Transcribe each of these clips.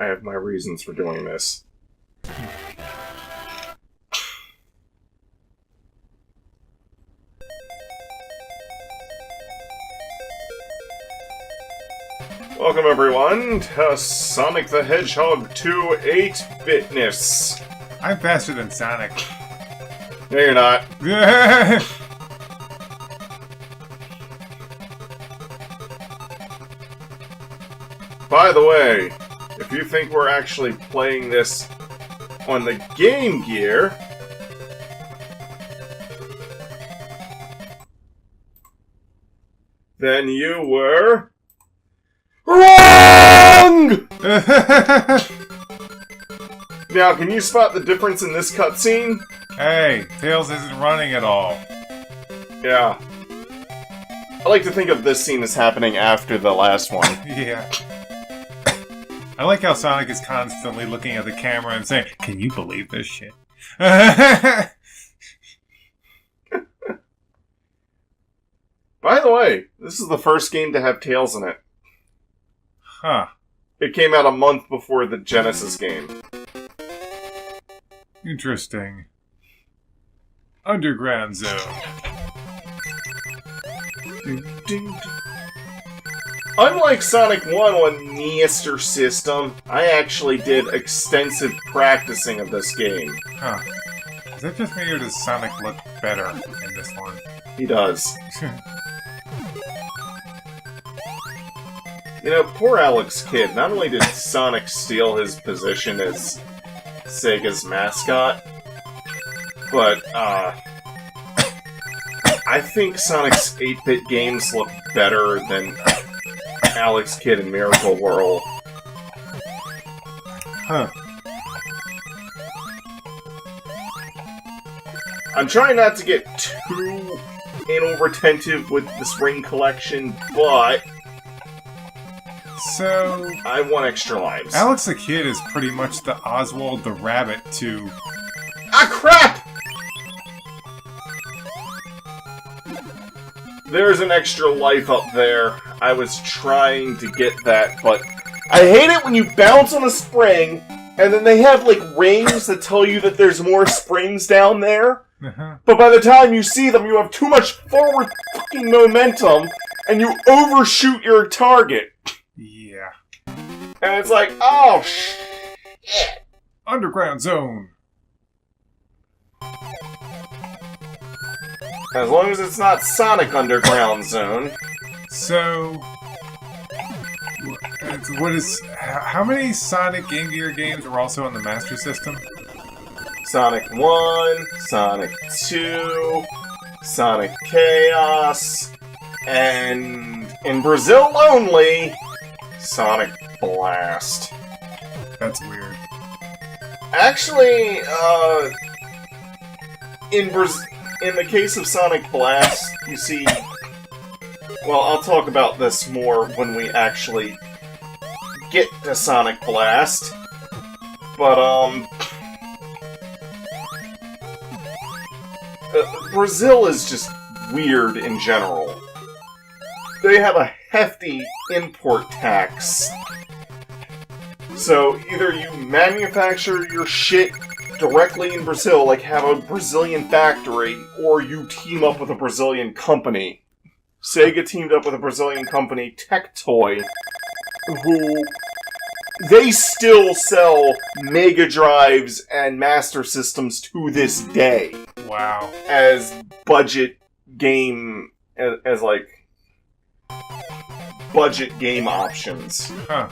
I have my reasons for doing this. Welcome everyone to Sonic the Hedgehog 2 8-Bitness. I'm faster than Sonic. No, you're not. By the way, if you think we're actually playing this on the Game Gear, then you were wrong! Now, can you spot the difference in this cutscene? Hey, Tails isn't running at all. Yeah. I like to think of this scene as happening after the last one. Yeah. I like how Sonic is constantly looking at the camera and saying, "Can you believe this shit?" By the way, this is the first game to have Tails in it. Huh. It came out a month before the Genesis game. Interesting. Underground Zone. Unlike Sonic 1 on Master System, I actually did extensive practicing of this game. Huh. Is that just me or does Sonic look better in this one? He does. You know, poor Alex Kidd. Not only did Sonic steal his position as Sega's mascot, but, I think Sonic's 8-bit games look better than Alex Kidd in Miracle World. Huh. I'm trying not to get too anal retentive with this ring collection, but So, I want extra lives. Alex the Kid is pretty much the Oswald the Rabbit to... Ah, crap! There's an extra life up there. I was trying to get that, but I hate it when you bounce on a spring, and then they have, like, rings that tell you that there's more springs down there. But by the time you see them, you have too much forward fucking momentum, and you overshoot your target. Yeah. And it's like, oh, shit. Underground Zone. As long as it's not Sonic Underground Zone. So, what is... How many Sonic Game Gear games were also on the Master System? Sonic 1, Sonic 2, Sonic Chaos, and in Brazil only, Sonic Blast. That's weird. Actually, in the case of Sonic Blast, you see... Well, I'll talk about this more when we actually get to Sonic Blast. But, Brazil is just weird in general. They have a hefty import tax. So, either you manufacture your shit directly in Brazil, like have a Brazilian factory, or you team up with a Brazilian company. Sega teamed up with a Brazilian company, Tectoy, who... They still sell Mega Drives and Master Systems to this day. Wow. As budget game... as like... budget game options. Huh.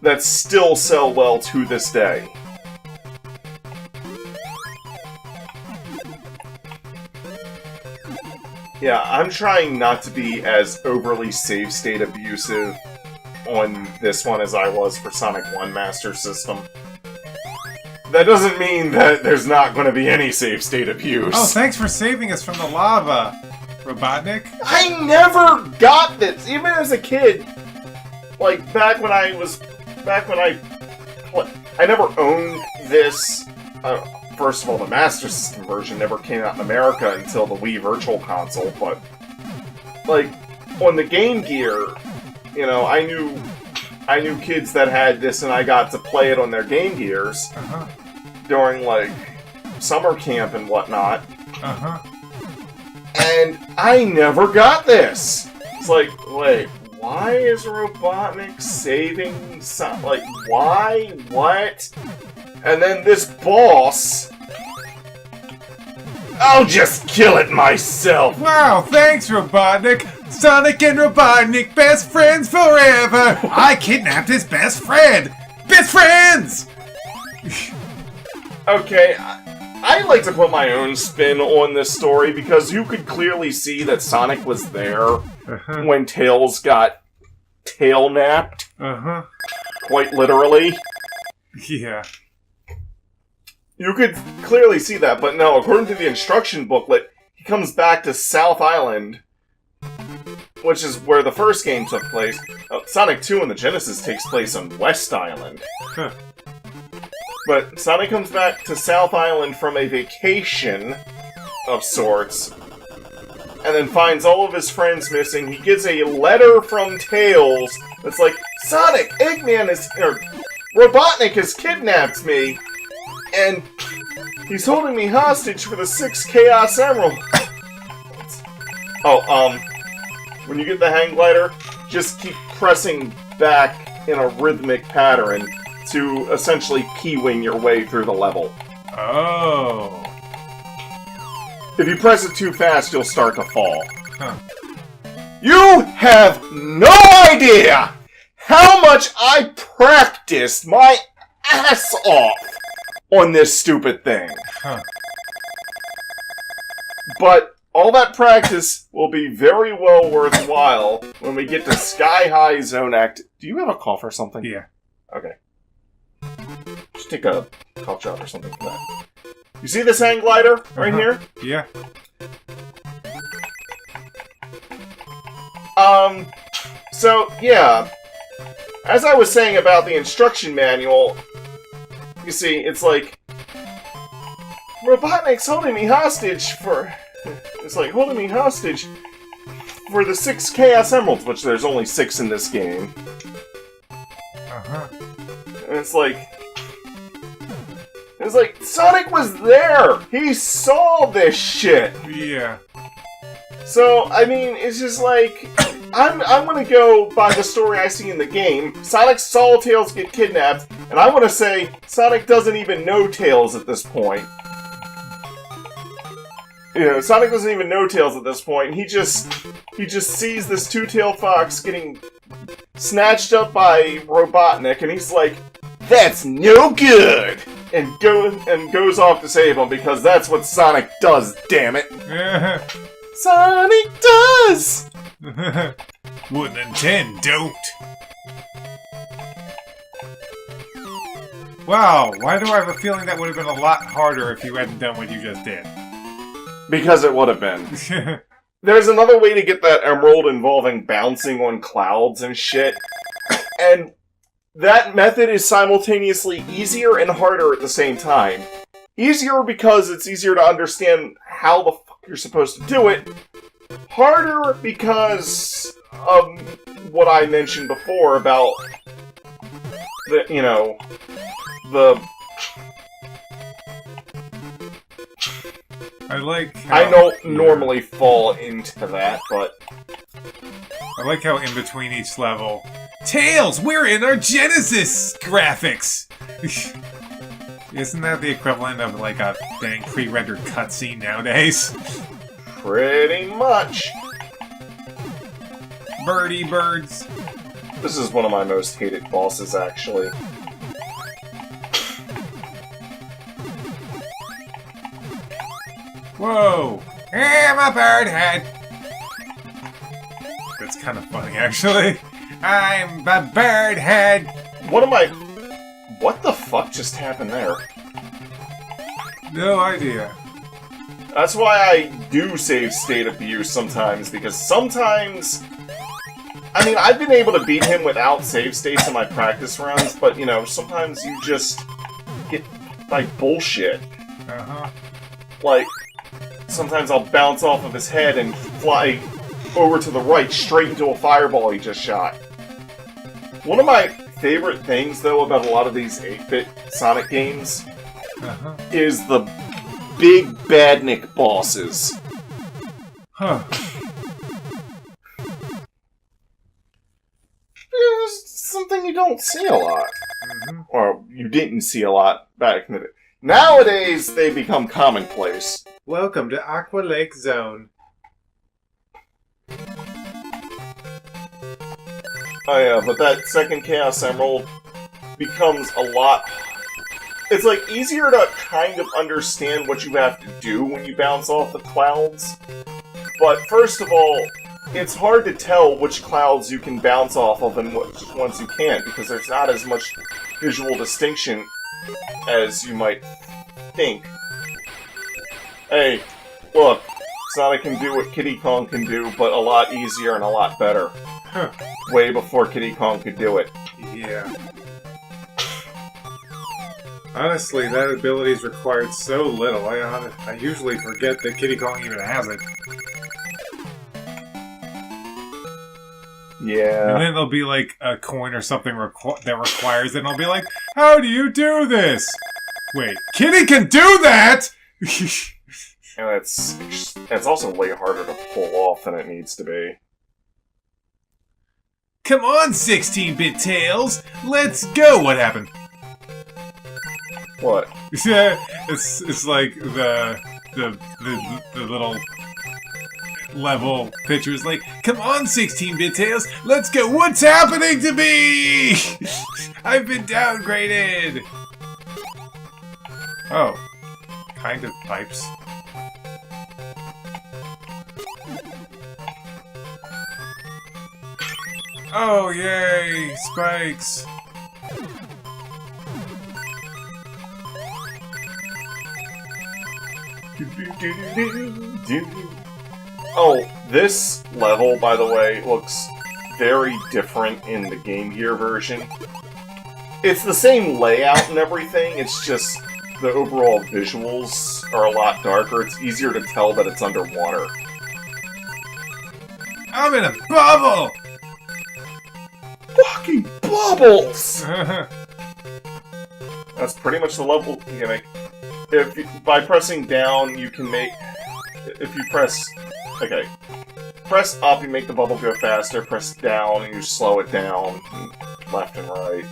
That still sell well to this day. Yeah, I'm trying not to be as overly save state abusive on this one as I was for Sonic 1 Master System. That doesn't mean that there's not going to be any save state abuse. Oh, thanks for saving us from the lava, Robotnik. I never got this, even as a kid. Like, I never owned this. First of all, the Master System version never came out in America until the Wii Virtual Console, but, like, on the Game Gear, you know, I knew I knew kids that had this, and I got to play it on their Game Gears during, like, summer camp and whatnot. And I never got this! It's like, wait, why is Robotnik saving some... Like, why? What? And then this boss... I'll just kill it myself! Wow, thanks, Robotnik! Sonic and Robotnik, best friends forever! I kidnapped his best friend! Best friends! Okay, I like to put my own spin on this story because you could clearly see that Sonic was there when Tails got tail-napped. Quite literally. Yeah. You could clearly see that, but no, according to the instruction booklet, he comes back to South Island, which is where the first game took place. Sonic 2 in the Genesis takes place on West Island. But Sonic comes back to South Island from a vacation of sorts, and then finds all of his friends missing. He gets a letter from Tails that's like, Sonic, Eggman is... or Robotnik has kidnapped me, and he's holding me hostage for the 6 Chaos Emeralds. When you get the hang glider, just keep pressing back in a rhythmic pattern to essentially P-wing your way through the level. Oh. If you press it too fast, you'll start to fall. You have no idea how much I practiced my ass off on this stupid thing. But all that practice will be very well worthwhile when we get to Sky High Zone Act. Do you have a cough or something? Yeah. Okay. Just take a cough drop or something for that. You see this hang glider right here? Yeah. So, yeah. As I was saying about the instruction manual, you see, it's like... Robotnik's holding me hostage for... It's like, holding me hostage for the 6 Chaos Emeralds, which there's only 6 in this game. And it's like... Sonic was there! He saw this shit! Yeah. So, I mean, it's just like... I'm gonna go by the story I see in the game. Sonic saw Tails get kidnapped, and I want to say Sonic doesn't even know Tails at this point. You know, Sonic doesn't even know Tails at this point. He just sees this two-tailed fox getting snatched up by Robotnik, and he's like, "That's no good!" And goes off to save him because that's what Sonic does. Damn it! Sonic does. 1 and 10 don't. Wow, why do I have a feeling that would have been a lot harder if you hadn't done what you just did? Because it would have been. There's another way to get that emerald involving bouncing on clouds and shit. And that method is simultaneously easier and harder at the same time. Easier because it's easier to understand how the fuck you're supposed to do it. Harder because of what I mentioned before about the, you know, the... I like how, I don't normally fall into that, but... I like how in between each level... Tails! We're in our Genesis graphics! Isn't that the equivalent of like a dang pre-rendered cutscene nowadays? Pretty much. Birdie birds. This is one of my most hated bosses, actually. Whoa! I'm a bird head! That's kind of funny, actually. I'm a bird head! What the fuck just happened there? No idea. That's why I do save state abuse sometimes, because sometimes... I mean, I've been able to beat him without save states in my practice runs, but, you know, sometimes you just get, like, bullshit. Like, sometimes I'll bounce off of his head and fly over to the right, straight into a fireball he just shot. One of my favorite things, though, about a lot of these 8-bit Sonic games is the big badnik bosses. Huh. It's something you don't see a lot. Or you didn't see a lot back in the day. Nowadays, they become commonplace. Welcome to Aqua Lake Zone. Oh yeah, but that second Chaos Emerald becomes a lot... It's like easier to kind of understand what you have to do when you bounce off the clouds. But first of all, it's hard to tell which clouds you can bounce off of and which ones you can't, because there's not as much visual distinction as you might think. Hey, look, Sonic can do what Kiddy Kong can do, but a lot easier and a lot better. Huh. Way before Kiddy Kong could do it. Yeah. Honestly, that ability's required so little. I usually forget that Kiddy Kong even has it. Yeah. And then there'll be like a coin or something that requires it, and I'll be like, how do you do this? Wait, Kiddy can do that?! And it's also way harder to pull off than it needs to be. Come on, 16-bit Tails! Let's go! What happened? What? Yeah, it's like the little level pictures like, come on, 16-bit Tails, let's go! What's happening to me? I've been downgraded! Oh. Kind of pipes. Oh, yay! Spikes! Oh, this level, by the way, looks very different in the Game Gear version. It's the same layout and everything, it's just the overall visuals are a lot darker. It's easier to tell that it's underwater. I'm in a bubble! Fucking bubbles! That's pretty much the level gimmick. By pressing down, you can make... If you press... Okay. Press up, you make the bubble go faster. Press down, and you slow it down. Left and right.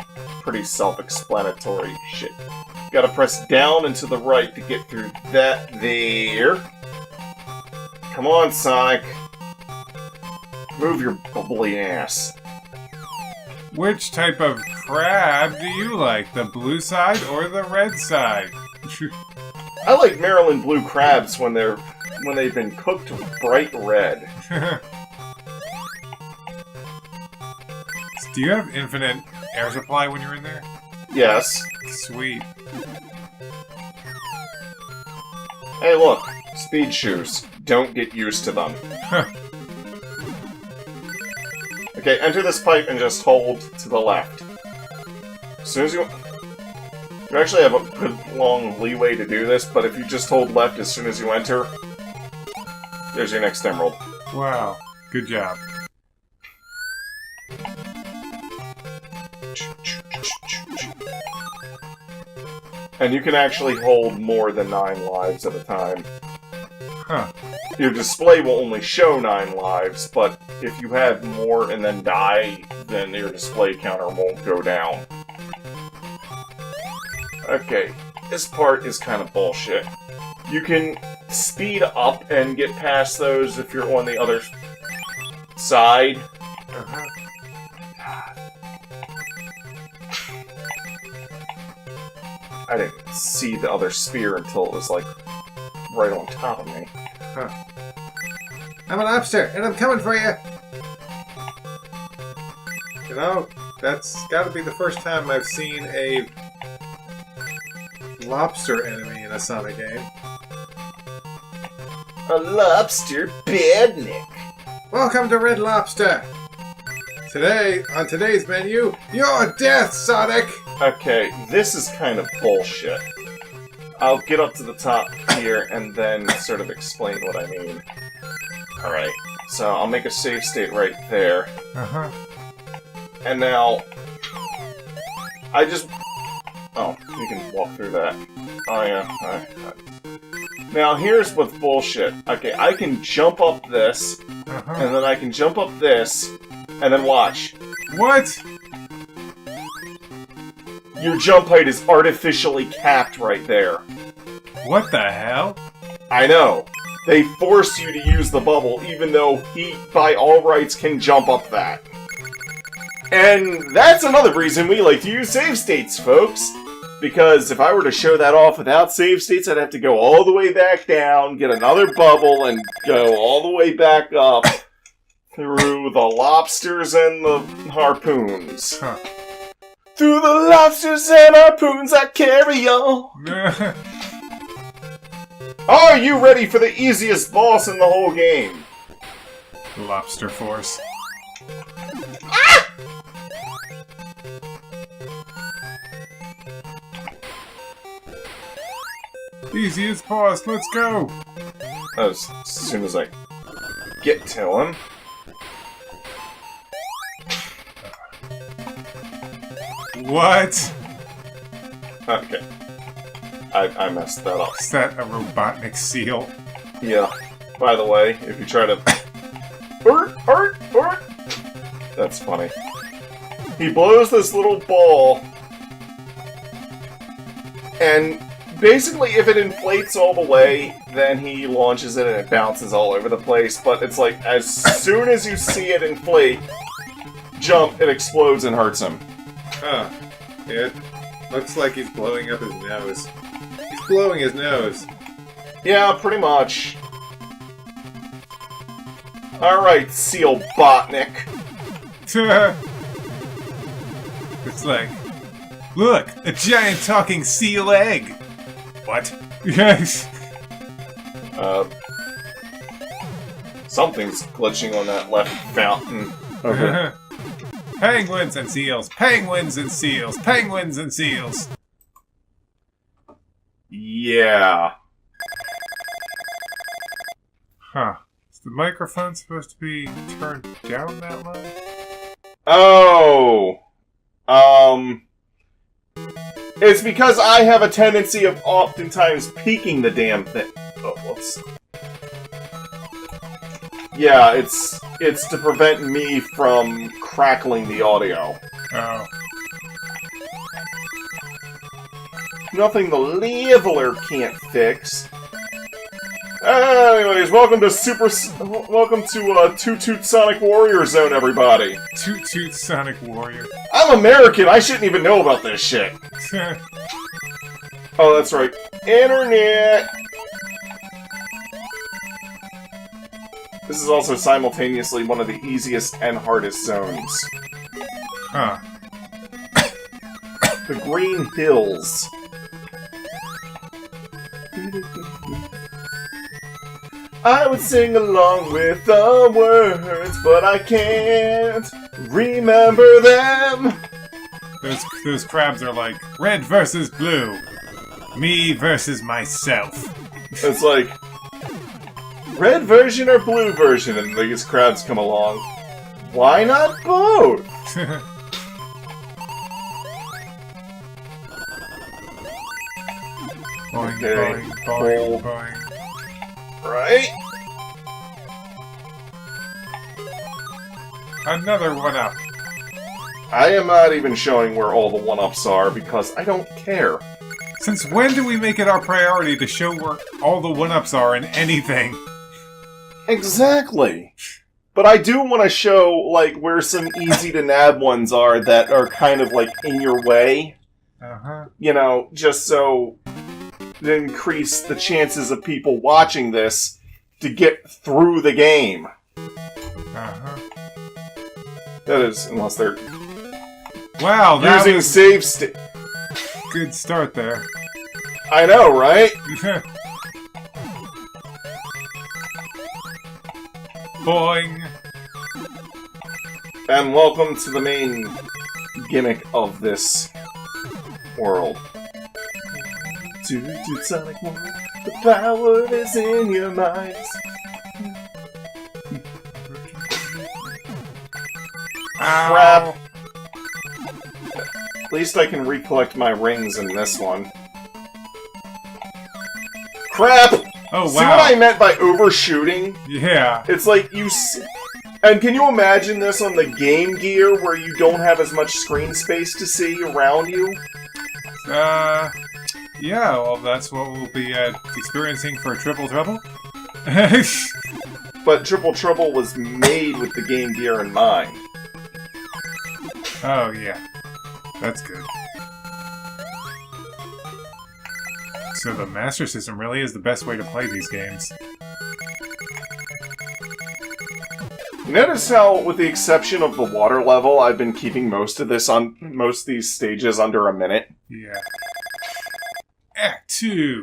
Pretty self-explanatory shit. You gotta press down and to the right to get through that there. Come on, Sonic. Move your bubbly ass. Which type of crab do you like? The blue side or the red side? I like Maryland blue crabs when they've been cooked bright red. Do you have infinite air supply when you're in there? Yes. Sweet. Hey, look. Speed shoes. Don't get used to them. Okay, enter this pipe and just hold to the left. As soon as you actually have a good long leeway to do this, but if you just hold left as soon as you enter, there's your next emerald. Wow. Good job. And you can actually hold more than 9 lives at a time. Huh. Your display will only show 9 lives, but if you have more and then die, then your display counter won't go down. Okay, this part is kind of bullshit. You can speed up and get past those if you're on the other side. I didn't see the other spear until it was, like, right on top of me. Huh. I'm a lobster, and I'm coming for you! You know, that's gotta be the first time I've seen a lobster enemy in a Sonic game. A lobster badnik. Welcome to Red Lobster! Today, on today's menu, your death, Sonic! Okay, this is kind of bullshit. I'll get up to the top here and then sort of explain what I mean. Alright, so I'll make a save state right there. Uh-huh. And now, I just... Oh, you can walk through that. Oh, yeah. Alright. Now, here's what's bullshit. Okay, I can jump up this, and then I can jump up this, and then watch. What? Your jump height is artificially capped right there. What the hell? I know. They force you to use the bubble, even though he, by all rights, can jump up that. And that's another reason we like to use save states, folks. Because if I were to show that off without save states, I'd have to go all the way back down, get another bubble, and go all the way back up through the lobsters and the harpoons. Huh. Through the lobsters and harpoons I carry on. Are you ready for the easiest boss in the whole game? Lobster Force. Easiest boss, let's go! As soon as I get to him. What? Okay. I messed that up. Is that a Robotnik seal? Yeah. By the way, if you try to... That's funny. He blows this little ball, and basically if it inflates all the way, then he launches it and it bounces all over the place, but it's like, as soon as you see it inflate, jump, it explodes and hurts him. Huh. It looks like he's blowing up his nose. He's blowing his nose. Yeah, pretty much. Alright, Seal Botnik. It's like, look, a giant talking seal egg. What? Yes. Something's glitching on that left fountain. Okay. Penguins and seals, penguins and seals, penguins and seals. Yeah. Huh. Is the microphone supposed to be turned down that low? Oh. It's because I have a tendency of oftentimes peeking the damn thing. Oh, whoops. Yeah, it's to prevent me from crackling the audio. Oh. Nothing the leveler can't fix. Anyways, welcome to Toot Toot Sonic Warrior Zone, everybody. Toot Toot Sonic Warrior. I'm American, I shouldn't even know about this shit. Oh, that's right. Internet! This is also simultaneously one of the easiest and hardest zones. Huh. The Green Hills. I would sing along with the words, but I can't remember them. Those crabs are like, red versus blue. Me versus myself. It's like, red version or blue version? And these crabs come along. Why not both? Boing, Okay. boing, boing, boing. Right? Another one up. I am not even showing where all the one-ups are because I don't care. Since when do we make it our priority to show where all the one-ups are in anything? Exactly. But I do want to show, like, where some easy-to-nab ones are that are kind of, like, in your way. Uh-huh. You know, just so to increase the chances of people watching this to get through the game. Uh-huh. That is, unless they're Wow, that using was save state. good start there. I know, right? Boing. And welcome to the main gimmick of this world. Toot toot Sonic 1, the power is in your minds. Crap. least I can recollect my rings in this one. Crap! Oh, wow. See what I meant by overshooting? Yeah. It's like you and can you imagine this on the Game Gear where you don't have as much screen space to see around you? Yeah, well, that's what we'll be experiencing for Triple Trouble. But Triple Trouble was made with the Game Gear in mind. Oh, yeah. That's good. So the Master System really is the best way to play these games. Notice how, with the exception of the water level, I've been keeping most of these stages under a minute. Yeah. Act 2!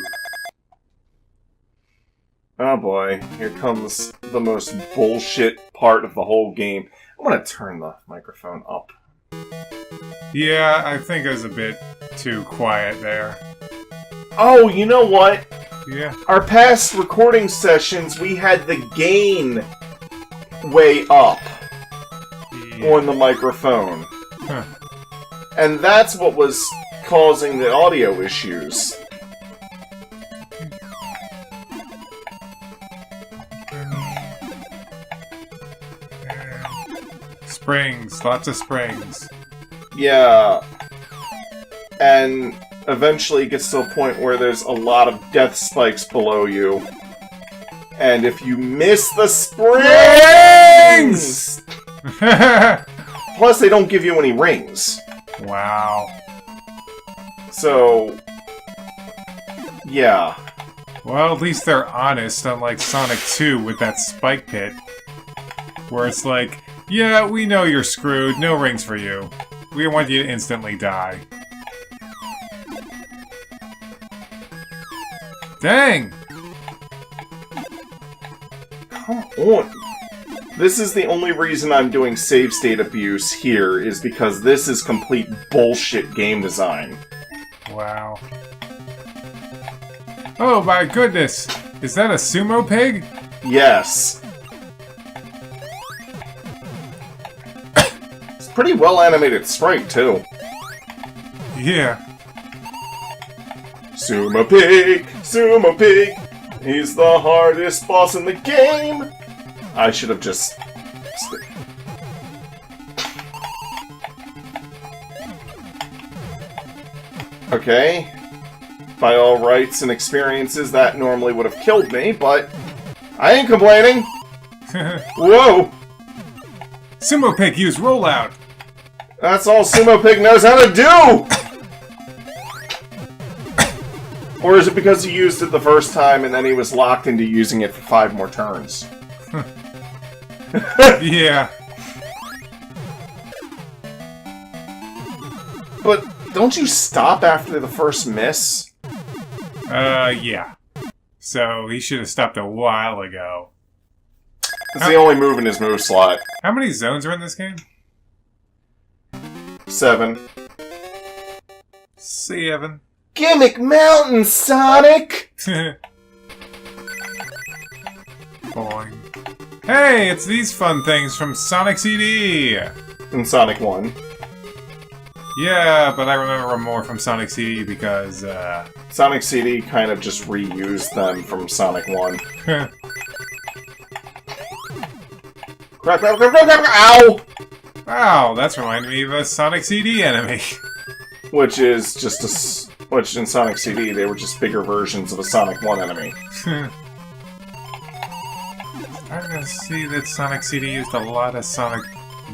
Oh boy, here comes the most bullshit part of the whole game. I'm gonna turn the microphone up. Yeah, I think it was a bit too quiet there. Oh, you know what? Yeah. Our past recording sessions, we had the gain way up on the microphone. Huh. And that's what was causing the audio issues. Springs, lots of springs. Yeah. And eventually it gets to a point where there's a lot of death spikes below you. And if you miss the springs! Plus, they don't give you any rings. Wow. So... yeah. Well, at least they're honest, unlike Sonic 2 with that spike pit. Where it's like, yeah, we know you're screwed, no rings for you. We want you to instantly die. Dang! Come on. This is the only reason I'm doing save state abuse here, is because this is complete bullshit game design. Wow. Oh my goodness! Is that a sumo pig? Yes. It's a pretty well animated sprite, too. Yeah. Sumo Pig! Sumo Pig! He's the hardest boss in the game! I should have just... Okay. By all rights and experiences, that normally would have killed me, but... I ain't complaining! Whoa! Sumo pig, use rollout! That's all Sumo Pig knows how to do! Or is it because he used it the first time and then he was locked into using it for 5 more turns? Yeah. But don't you stop after the first miss? Yeah. So he should have stopped a while ago. It's the only move in his move slot. How many zones are in this game? 7. 7. Gimmick Mountain, Sonic! Boing. Hey, it's these fun things from Sonic CD! In Sonic 1. Yeah, but I remember more from Sonic CD because, Sonic CD kind of just reused them from Sonic 1. Crap, crap, crap, crap, crap, ow! Wow, that's reminding me of a Sonic CD enemy. Which is just a... Which, in Sonic CD, they were just bigger versions of a Sonic 1 enemy. I'm gonna see that Sonic CD used a lot of Sonic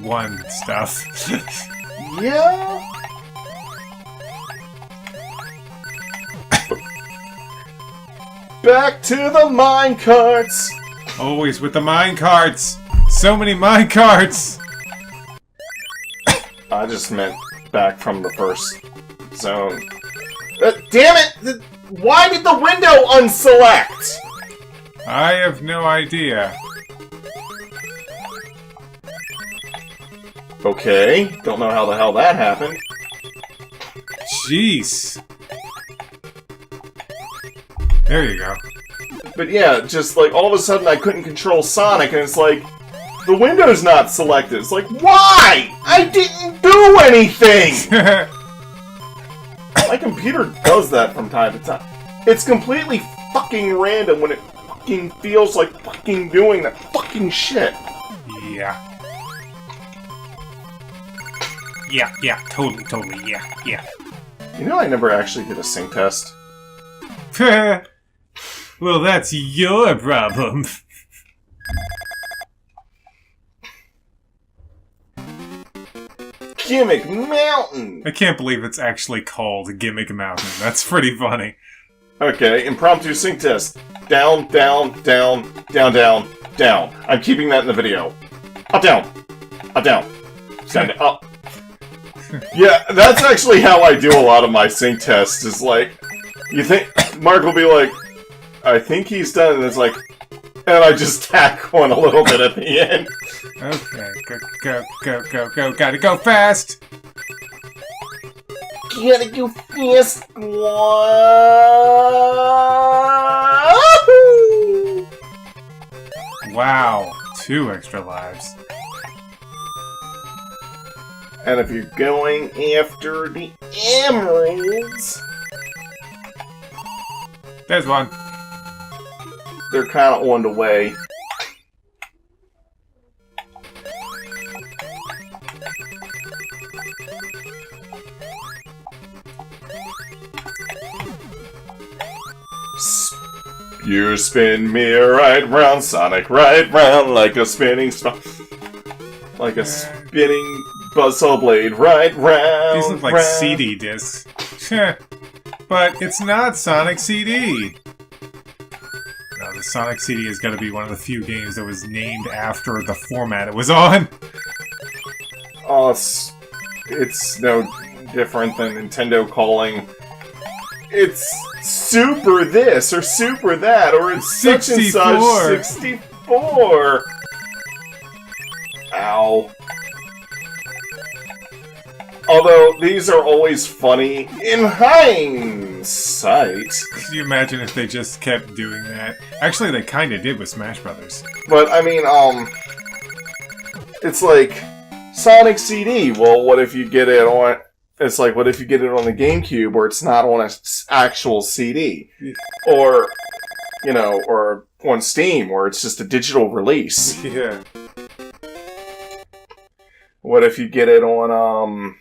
1 stuff. Yeah? Back to the minecarts! Always with the minecarts! So many minecarts! I just meant back from the first zone. Damn it! Why did the window unselect? I have no idea. Okay, don't know how the hell that happened. Jeez. There you go. But yeah, just like all of a sudden I couldn't control Sonic and it's like, the window's not selected. It's like, why? I didn't do anything! My computer does that from time to time. It's completely fucking random when it fucking feels like fucking doing that fucking shit. Yeah. Yeah, totally, yeah. You know I never actually did a sync test? Well, that's your problem. Gimmick Mountain! I can't believe it's actually called Gimmick Mountain. That's pretty funny. Okay, impromptu sync test. Down, down, down, down, down, down. I'm keeping that in the video. Up, down. Up, down. Stand up. Yeah, that's actually how I do a lot of my sync tests, is like, you think, Mark will be like, I think he's done, and it's like, and I just tack one a little bit at the end. Okay, go. Gotta go fast! Gotta go fast. Wow, 2 extra lives. And if you're going after the emeralds, There's one. they're kind of on the way. You spin me right round, Sonic, right round like a spinning like a spinning buzzsaw blade, right round. These look like round. CD discs. But it's not Sonic CD. No, the Sonic CD is going to be one of the few games that was named after the format it was on. Oh, it's no different than Nintendo calling it's Super this or Super that or it's such and such 64. Ow. Although these are always funny in hindsight. Could you imagine if they just kept doing that? Actually, they kind of did with Smash Brothers. But I mean, it's like Sonic CD. Well, what if you get it on? It's like, what if you get it on the GameCube, where it's not on an actual CD, or or on Steam, where it's just a digital release? Yeah. What if you get it on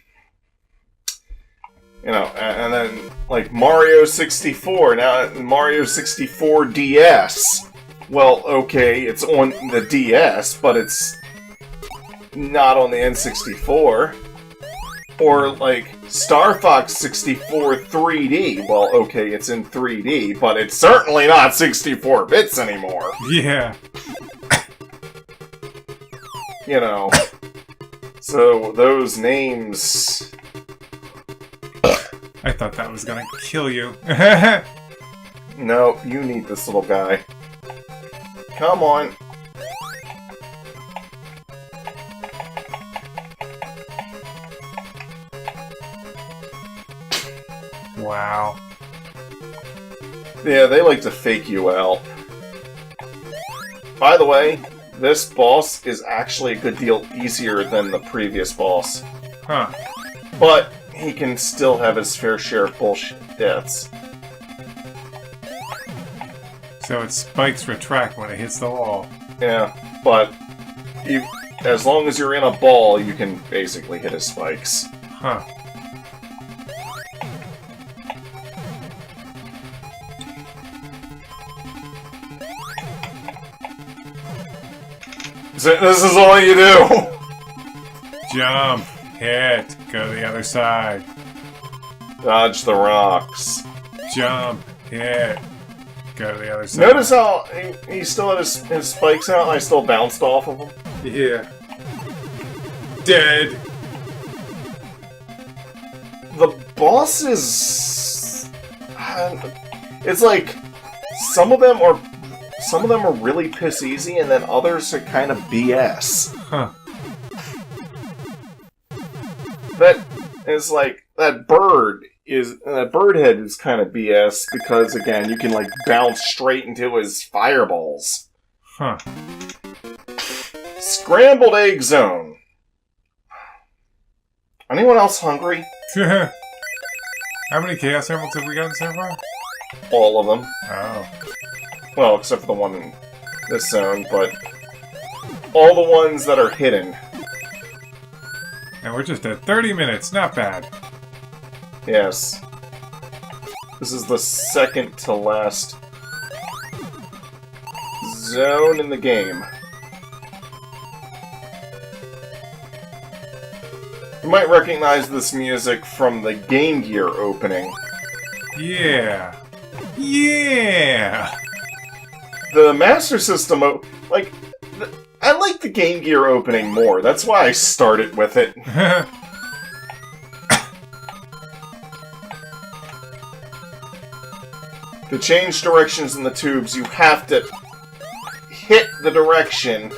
and then like Mario 64, now Mario 64 DS. Well, okay, it's on the DS, but it's not on the N64. Or like Star Fox 64 3D. Well, okay, it's in 3D, but it's certainly not 64 bits anymore. Yeah. So those names. I thought that was gonna kill you. No, you need this little guy. Come on. Wow. Yeah, they like to fake you out. By the way, this boss is actually a good deal easier than the previous boss. Huh. But he can still have his fair share of bullshit deaths. So its spikes retract when it hits the wall. Yeah, but as long as you're in a ball, you can basically hit his spikes. Huh. So this is all you do! Jump, hit, go to the other side. Dodge the rocks. Jump, hit, go to the other side. Notice how he still had his spikes out and I still bounced off of him? Yeah. Dead. The bosses... It's like, some of them are really piss easy, and then others are kind of BS. Huh. That is like, that bird head is kind of BS, because again, you can like bounce straight into his fireballs. Huh. Scrambled egg zone. Anyone else hungry? How many Chaos Emeralds have we gotten so far? All of them. Oh. Well, except for the one in this zone, but all the ones that are hidden. And we're just at 30 minutes, not bad. Yes. This is the second to last zone in the game. You might recognize this music from the Game Gear opening. Yeah. Yeah! The Master System, I like the Game Gear opening more. That's why I started with it. To change directions in the tubes, you have to hit the direction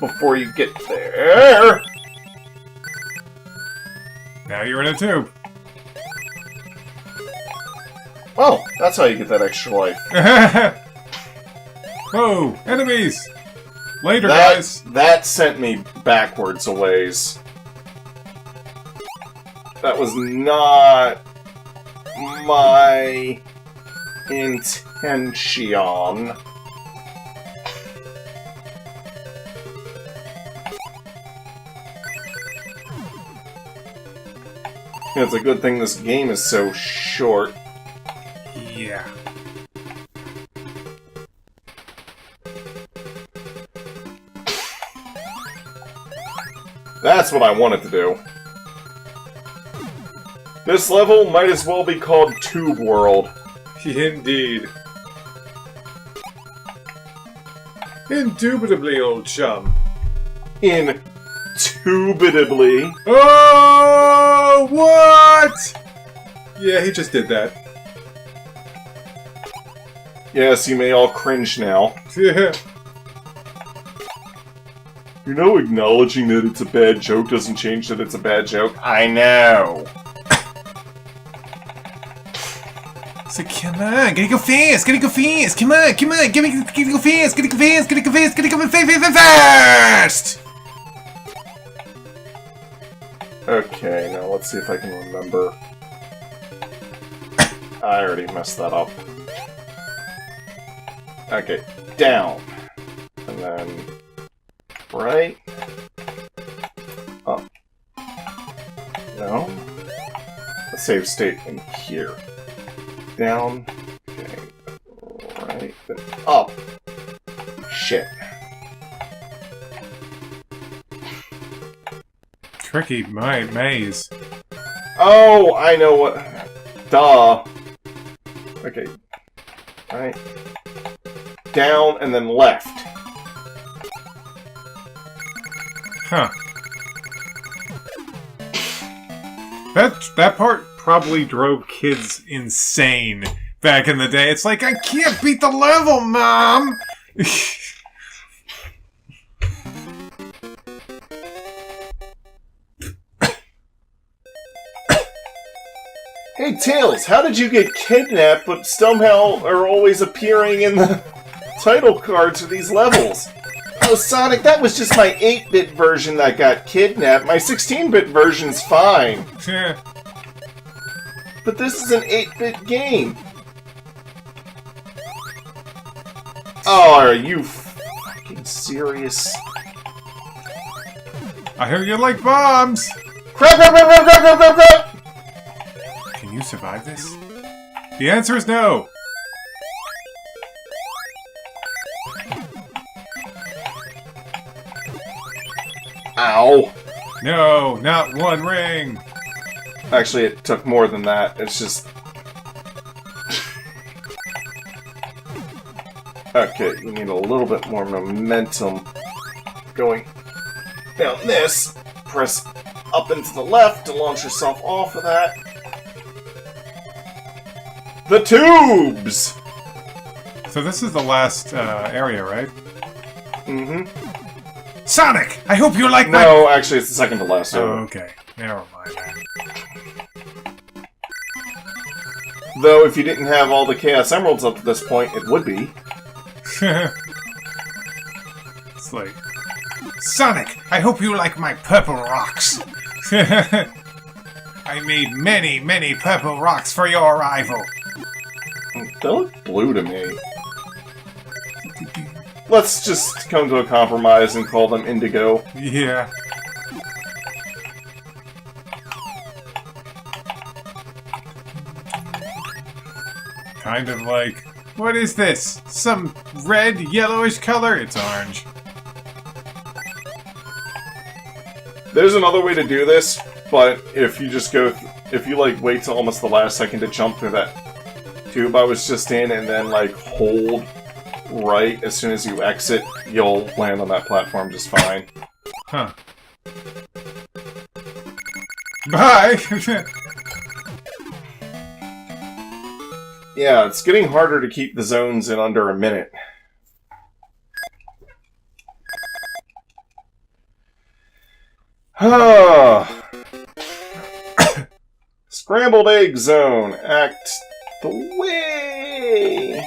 before you get there. Now you're in a tube. Well, that's how you get that extra life. Whoa! Enemies! Later, guys! That sent me backwards a ways. That was not my intention. It's a good thing this game is so short. Yeah. That's what I wanted to do. This level might as well be called Tube World. Indeed. Indubitably, old chum. Indubitably. Oh, what? Yeah, he just did that. Yes, you may all cringe now. Yeah. You know, acknowledging that it's a bad joke doesn't change that it's a bad joke. I know. So come on, gotta go fast, gotta go fast, come on, gotta go fast, gotta go fast, gotta go fast, gotta go fast! Okay, now let's see if I can remember. I already messed that up. Okay, down. And then... right? Up. No? Let's save state in here. Down. Okay. Right. Then up. Shit. Tricky maze. Oh, I know what. Duh. Okay. Right. Down and then left. Huh. That part probably drove kids insane back in the day. It's like, I can't beat the level, Mom! Hey, Tails, how did you get kidnapped but somehow are always appearing in the title cards for these levels? Oh, Sonic, that was just my 8-bit version that got kidnapped. My 16-bit version's fine. Yeah. But this is an 8-bit game. Oh, are you fucking serious? I hear you like bombs! Crap, crap, crap, crap, crap, crap, crap, crap! Can you survive this? The answer is no! Ow. No, not one ring! Actually, it took more than that. It's just... Okay, you need a little bit more momentum going down this. Press up and to the left to launch yourself off of that. The tubes! So this is the last area, right? Mm-hmm. Sonic! I hope you like No, actually, it's the second to last Oh, area. okay. Never mind then. Though, if you didn't have all the Chaos Emeralds up to this point, it would be. It's like... Sonic! I hope you like my purple rocks! I made many, many purple rocks for your arrival. They look blue to me. Let's just come to a compromise and call them indigo. Yeah. Kind of like... What is this? Some red, yellowish color? It's orange. There's another way to do this, but if you just go... if you, like, wait till almost the last second to jump through that tube I was just in, and then, like, hold right as soon as you exit, you'll land on that platform just fine. Huh. Bye! Yeah, it's getting harder to keep the zones in under a minute. Scrambled Egg Zone, Act 3!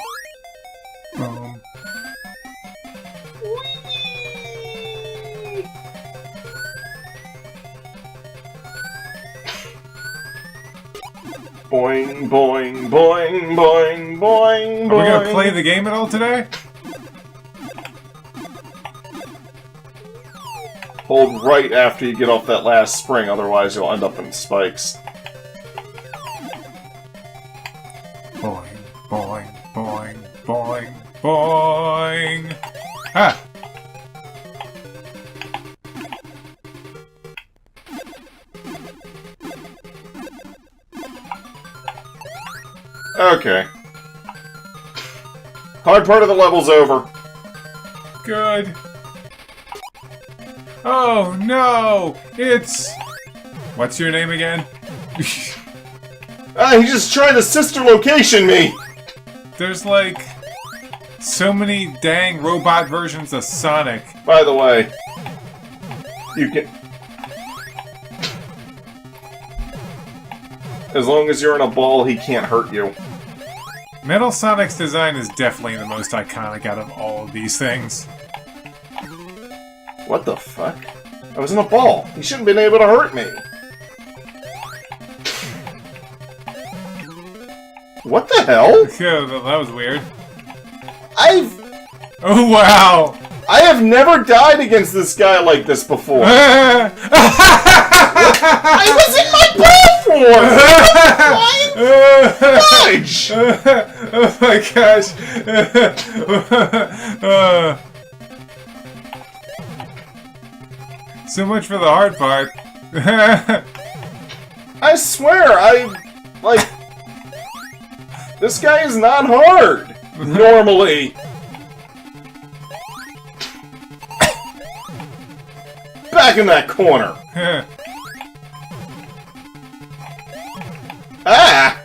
Boing, boing, boing, boing, boing, boing. Are we gonna play the game at all today? Hold right after you get off that last spring, otherwise you'll end up in spikes. Boing, boing, boing, boing, boing. Ah! Okay. Hard part of the level's over. Good. Oh no! It's... What's your name again? He just tried to sister location me! There's like... so many dang robot versions of Sonic. By the way, you can... as long as you're in a ball, he can't hurt you. Metal Sonic's design is definitely the most iconic out of all of these things. What the fuck? I was in a ball. He shouldn't have been able to hurt me. What the hell? Yeah, that was weird. Oh wow! I have never died against this guy like this before. I was in my platform! Fudge! Oh my gosh! So much for the hard part. I swear, like... this guy is not hard, normally. Back in that corner. Ah!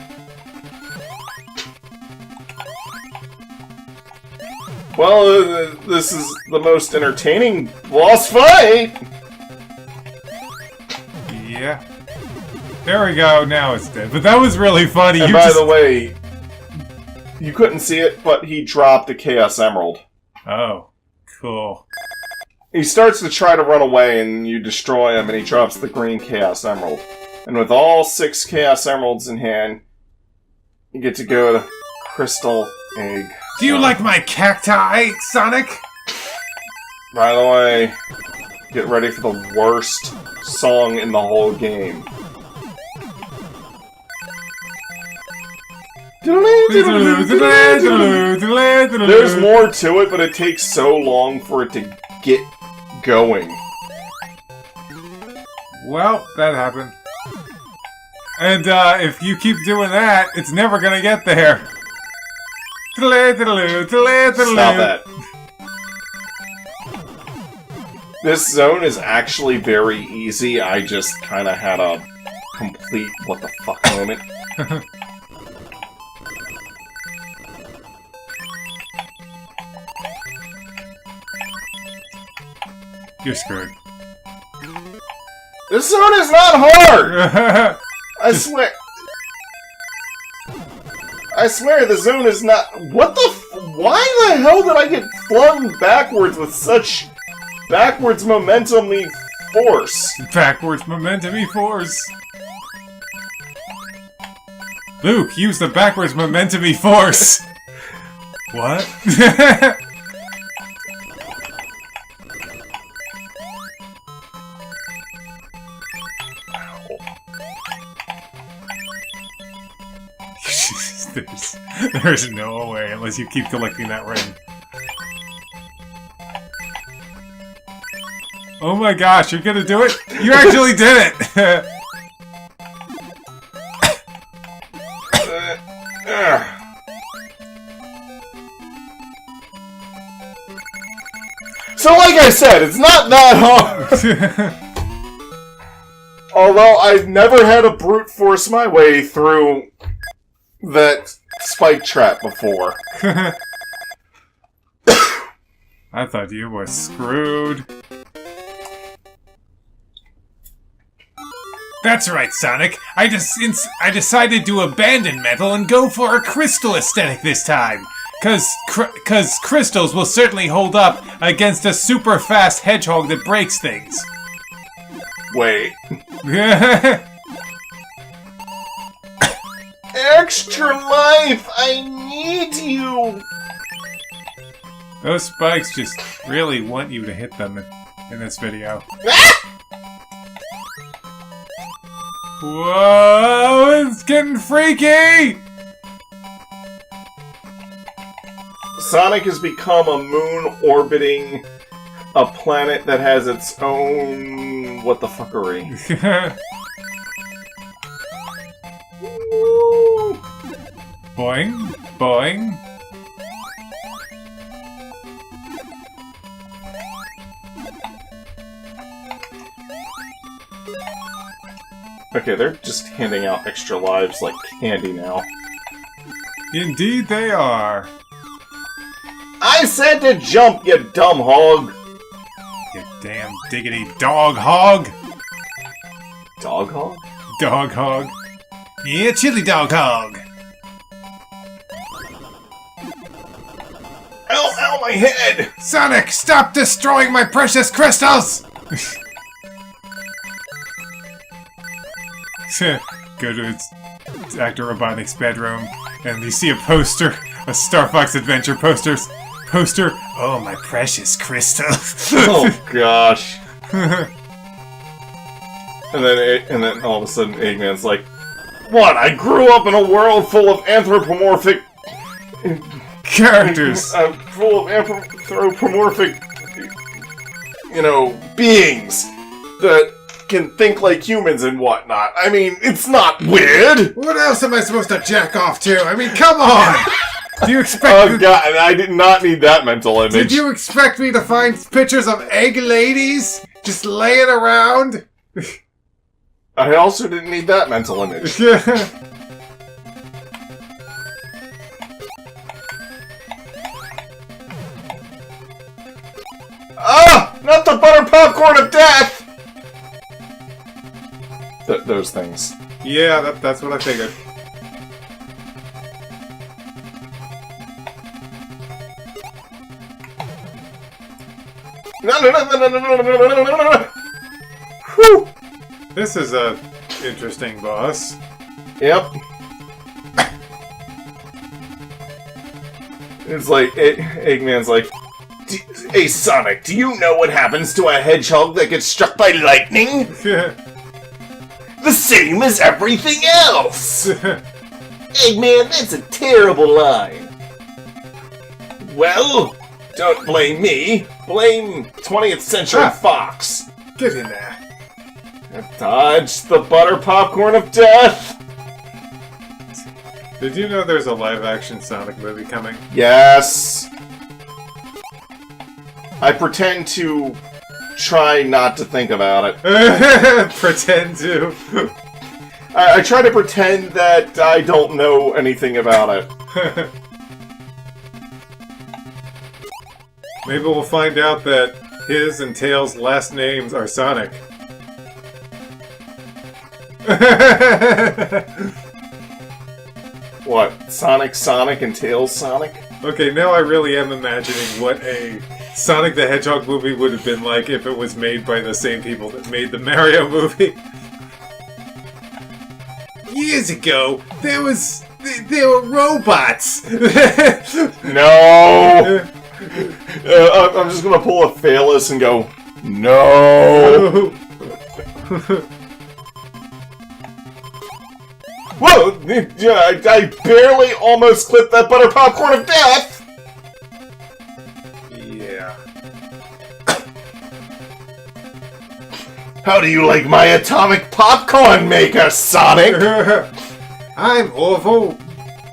Well, this is the most entertaining boss fight! Yeah. There we go, now it's dead. But that was really funny. And by the way, you couldn't see it, but he dropped the Chaos Emerald. Oh, cool. He starts to try to run away, and you destroy him, and he drops the green Chaos Emerald. And with all 6 Chaos Emeralds in hand, you get to go to Crystal Egg. Do you like my cacti, Sonic? By the way, get ready for the worst song in the whole game. There's more to it, but it takes so long for it to get going. Well, that happened. And if you keep doing that, it's never gonna get there. Stop that. This zone is actually very easy. I just kind of had a complete what the fuck moment. You're screwed. This zone is not hard! I swear. I swear the zone is not... What the why the hell did I get flung backwards with such backwards momentum-y force? Backwards momentum-y force. Luke, use the backwards momentum force! What? There's no way unless you keep collecting that ring. Oh my gosh, you're gonna do it? You actually did it! So like I said, it's not that hard. Although I've never had to brute force my way through that spike trap before. I thought you were screwed. That's right, Sonic. I decided to abandon metal and go for a crystal aesthetic this time. Cause crystals will certainly hold up against a super fast hedgehog that breaks things. Wait. Extra life! I need you! Those spikes just really want you to hit them in this video. Whoa! It's getting freaky! Sonic has become a moon orbiting a planet that has its own... what the fuckery. Boing, boing. Okay, they're just handing out extra lives like candy now. Indeed they are. I said to jump, you dumb hog! You damn diggity dog hog! Dog hog? Dog hog. Yeah, chili dog hog! Ow, ow, my head! Sonic, stop destroying my precious crystals! Go to Actor Robotnik's bedroom, and you see a poster, a Star Fox Adventure poster. Oh, my precious crystals! Oh gosh! and then all of a sudden, Eggman's like, "What? I grew up in a world full of anthropomorphic characters, full of anthropomorphic, beings that." Can think like humans and whatnot. I mean, it's not weird! What else am I supposed to jack off to? I mean, come on! Do you expect Oh god, I did not need that mental image. Did you expect me to find pictures of egg ladies just laying around? I also didn't need that mental image. Ah! Not the butter popcorn of death! Those things. Yeah, that's what I figured. Whew! This is a interesting boss. Yep. It's like, Eggman's like, "Hey Sonic, do you know what happens to a hedgehog that gets struck by lightning? The same as everything else!" Eggman, that's a terrible line. Well, don't blame me. Blame 20th Century Fox. Get in there. Dodge the butter popcorn of death! Did you know there's a live-action Sonic movie coming? Yes. I pretend to try not to think about it. Pretend to. I try to pretend that I don't know anything about it. Maybe we'll find out that his and Tails' last names are Sonic. What? Sonic, and Tails Sonic? Okay, now I really am imagining what a Sonic the Hedgehog movie would have been like if it was made by the same people that made the Mario movie. years ago, there were robots. No! I'm just gonna pull a Phalus and go, no! Whoa! I barely almost clipped that butter popcorn of death! Yeah. How do you like my atomic popcorn maker, Sonic? I'm Orville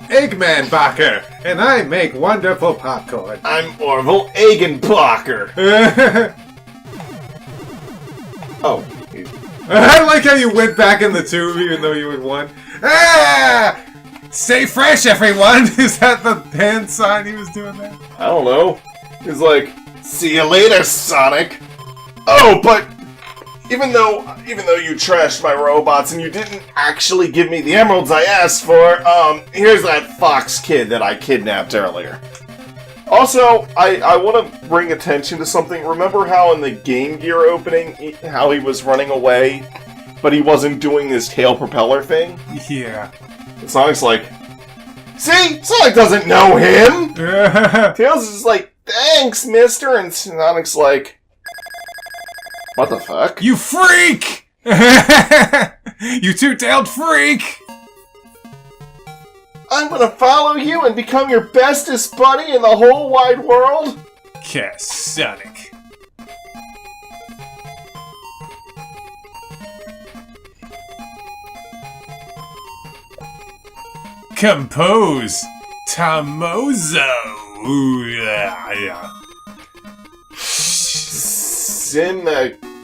Eggman-Bacher, and I make wonderful popcorn. I'm Orville Eggenbacher. Oh. I like how you went back in the tube even though you had won. Ah! Stay fresh, everyone! Is that the hand sign he was doing there? I don't know. He's like, see you later, Sonic. Oh, but even though you trashed my robots and you didn't actually give me the emeralds I asked for, here's that fox kid that I kidnapped earlier. Also, I want to bring attention to something. Remember how in the Game Gear opening, how he was running away, but he wasn't doing his tail propeller thing? Yeah. And Sonic's like, see? Sonic doesn't know him! Tails is just like, thanks, mister, and Sonic's like, what the fuck? You freak! You two-tailed freak! I'm gonna follow you and become your bestest buddy in the whole wide world? Yes, Sonic. Compose Tamozo.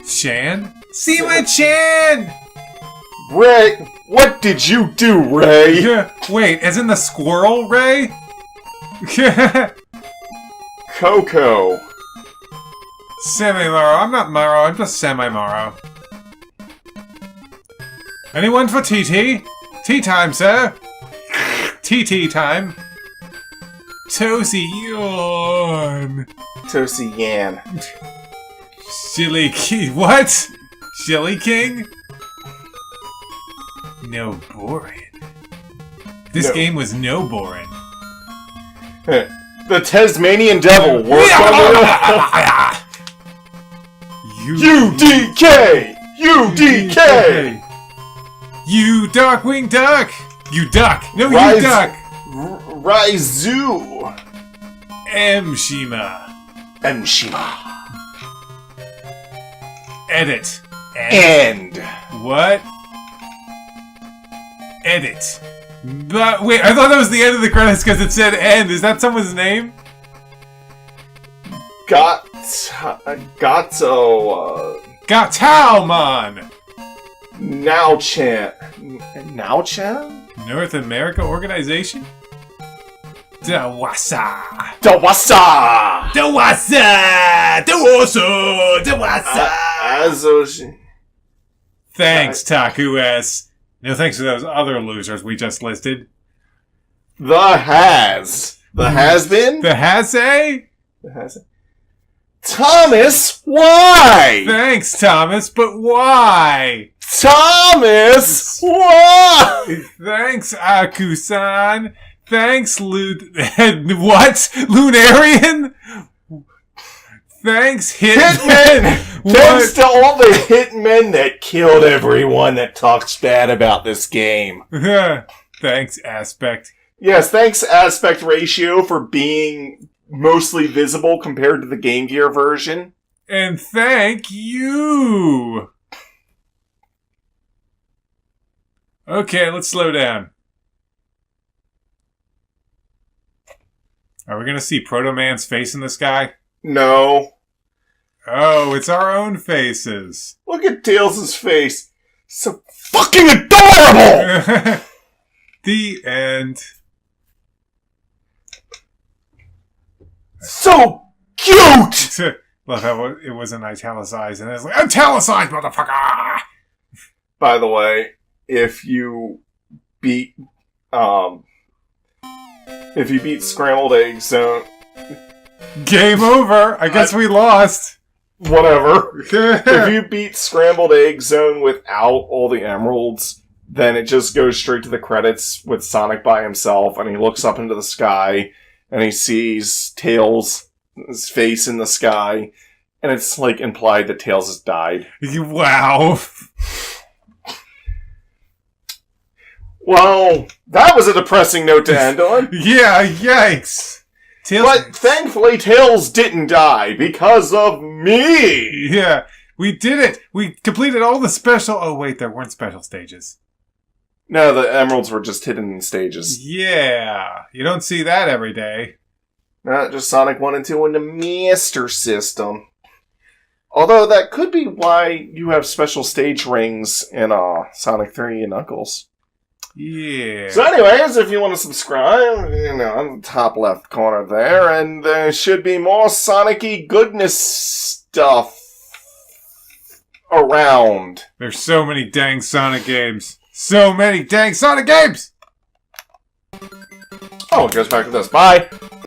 Chan? Sima-chan! Ray, what did you do, Ray? Wait, as in the squirrel, Ray? Coco. Semi-Maro. I'm not Maro, I'm just Semi-Maro. Anyone for TT? Tea time, sir! TT time. Toasty yawn. Toasty Yan. Shilly King. What? Shilly King? No boring. This No. game was no boring. The Tasmanian Devil worked on the... UDK! UDK! You Darkwing Duck! You duck! No, Rise- you duck! Raizu! Mshima. Mshima. Edit. End. What? Edit. But wait, I thought that was the end of the credits because it said end. Is that someone's name? Gataumon! Now Chan. Now Chan? North America Organization? Dawasa! Dawasa! Dawasa! Dawasa! Dawasa! Azoshi. Thanks, Taku S. No thanks to those other losers we just listed. The has. The has been? The has-a? The has. Thomas, why? Thanks, Thomas, but why? Thomas, why? Thanks, Aku-san. Thanks, what? Lunarian? Thanks, Hitman! Thanks to all the hitmen that killed everyone that talks bad about this game. Thanks, Aspect. Yes, thanks Aspect Ratio for being mostly visible compared to the Game Gear version. And thank you! Okay, let's slow down. Are we gonna see Proto Man's face in the sky? No. Oh, it's our own faces. Look at Tails' face. So fucking adorable! The end. So cute! Love how it wasn't italicized, and it's like, italicized, motherfucker! By the way, if you beat Scrambled Eggs, so Game over! I guess we lost. whatever. If you beat Scrambled Egg Zone without all the emeralds, then it just goes straight to the credits with Sonic by himself, and he looks up into the sky, and he sees Tails' face in the sky, and it's, like, implied that Tails has died. Wow. Well, that was a depressing note to end on. Yeah, yikes. Tails... But thankfully, Tails didn't die because of me! Yeah, we did it! We completed all the special... Oh, wait, there weren't special stages. No, the emeralds were just hidden in stages. Yeah, you don't see that every day. Not just Sonic 1 and 2 in the Master System. Although, that could be why you have special stage rings in Sonic 3 and Knuckles. Yeah. So anyways, if you want to subscribe, you know, on the top left corner there, and there should be more Sonic-y goodness stuff around. There's so many dang Sonic games. So many dang Sonic games! Oh, it goes back to this. Bye!